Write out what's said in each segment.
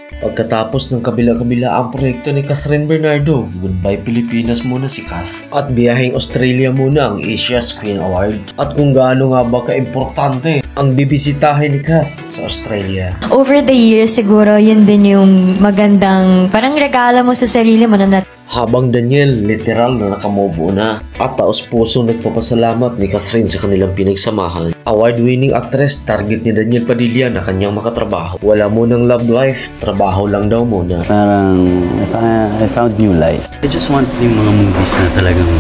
Pagkatapos ng kabila-kabila ang proyekto ni Cathryn Bernardo, goodbye Pilipinas muna si Cast. At biyaheng Australia muna ang Asia Screen Award. At kung gaano nga ba kaimportante ang bibisitahin ni Cast sa Australia. Over the years, siguro yun din yung magandang parang regalo mo sa sarili mo na Habang Daniel literal na nakamove na at taos-puso nagpapasalamat ni Cathryn sa kanilang pinagsamahan. Award-winning actress, target ni Daniel Padilla na kanyang makatrabaho. Wala munang love life, trabaho lang daw muna. Parang I found new life. I just want yung mga movies na talagang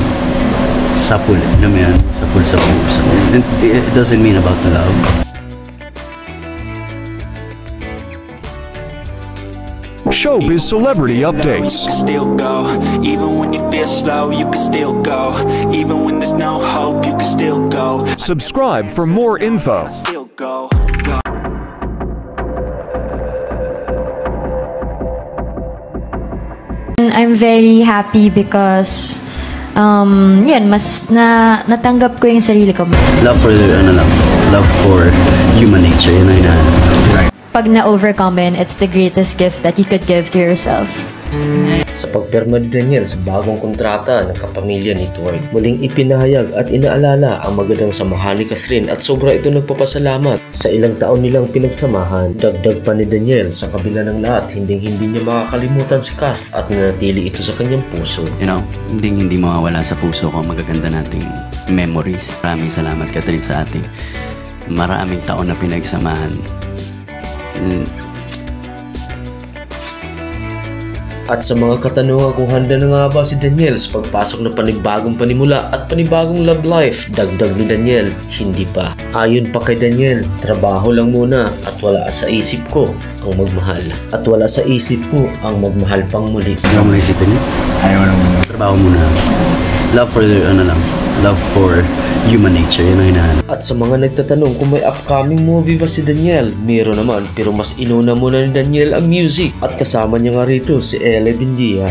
sapul, alam mo yan? Sapul. It doesn't mean about the love. Showbiz celebrity updates. You can still go, even when you feel slow, you can still go, even when there's no hope, you can still go. Subscribe for more info. Still go. I'm very happy because yun, mas natanggap ko yung sarili ko. Love for human nature, yun ang hinahanap. Pag na-overcome yun, it's the greatest gift that you could give to yourself. Sa pagpirma ni Daniel sa bagong kontrata ng kapamilya ni Twerk, muling ipinahayag at inaalala ang magandang samahan ni Cathryn at sobra ito nagpapasalamat sa ilang taon nilang pinagsamahan. Dagdag pa ni Daniel, sa kabila ng lahat, hindi niya makakalimutan si Cast at nanatili ito sa kanyang puso. You know, hindi mawawala sa puso ko ang magaganda nating memories. Maraming salamat, Cathryn, sa ating maraming taon na pinagsamahan. At sa mga katanungan kung handa na nga ba si Daniel sa pagpasok ng panibagong panimula at panibagong love life, dagdag ni Daniel, hindi pa. Ayon pa kay Daniel, trabaho lang muna at wala sa isip ko ang magmahal. At wala sa isip ko ang magmahal pang muli. Ano mo naisipin niyo? Ayaw na muna. Trabaho muna. Love for human nature, yun ang hinahanap. At sa mga nagtatanong kung may upcoming movie ba si Daniel, meron naman, pero mas inuna muna ni Daniel ang music at kasama niya nga rito si Ellie Buendia.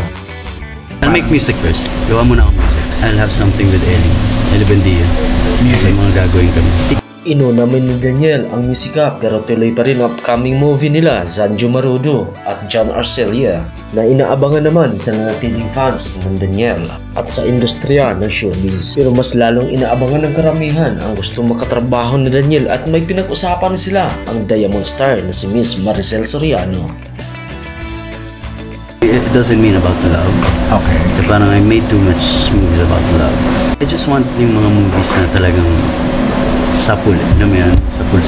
I'll make music first. Gawa muna ako music. I'll have something with Ellie Buendia. Music. May mga gagawin kami. Inuna man ni Daniel ang musika pero tuloy pa rin ang upcoming movie nila, Zanjo Marudo at John Arcelia, na inaabangan naman sa nanatiling fans ng Daniel at sa industriya ng showbiz. Pero mas lalong inaabangan ng karamihan ang gustong makatrabaho ni Daniel at may pinag-usapan na sila ang Diamond Star na si Miss Maricel Soriano. It doesn't mean about the love. Okay. So parang I made too much movies about the love. I just want yung mga movies na talagang sapul, alam mo yan? Sapul.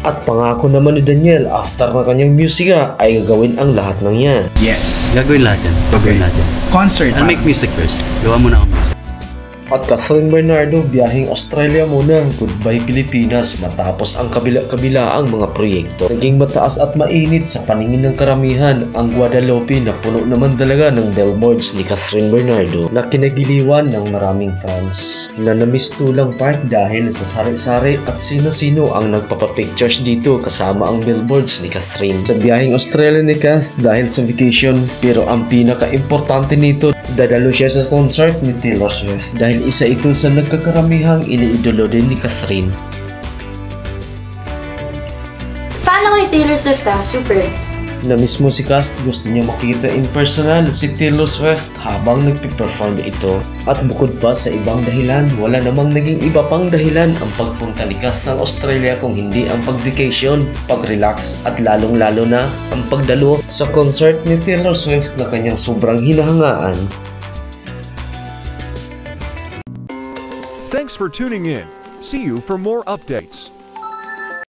At pangako naman ni Daniel, after ng kanyang musika, ay gagawin ang lahat ng yan. Yes. Gagawin lahat yan. Concert. I'll make music first. Gawa muna ako music. At Cathryn Bernardo, biyaheng Australia muna, goodbye Pilipinas matapos ang kabila-kabila ang mga proyekto. Naging mataas at mainit sa paningin ng karamihan ang Guadalupe na puno naman talaga ng billboards ni Cathryn Bernardo na kinagiliwan ng maraming fans. Na namistulang part dahil sa sari-sari at sino-sino ang nagpapapictures dito kasama ang billboards ni Cathryn. Sa biyaheng Australia ni Cast dahil sa vacation, pero ang pinaka-importante nito, dadalo siya sa concert ni Taylor Swift dahil isa ito sa nagkakaramihang iniidolo din ni Cathryn. Paano kay Taylor Swift Super. Na mismo si Cast gusto niya makita in personal si Taylor Swift habang nagpiperform ito. At bukod pa sa ibang dahilan, wala namang naging iba pang dahilan ang pagpunta ni Cast ng Australia kung hindi ang pag-vacation, pag-relax at lalong-lalo na ang pagdalo sa concert ni Taylor Swift na kanyang sobrang hinahangaan. Thanks for tuning in. See you for more updates.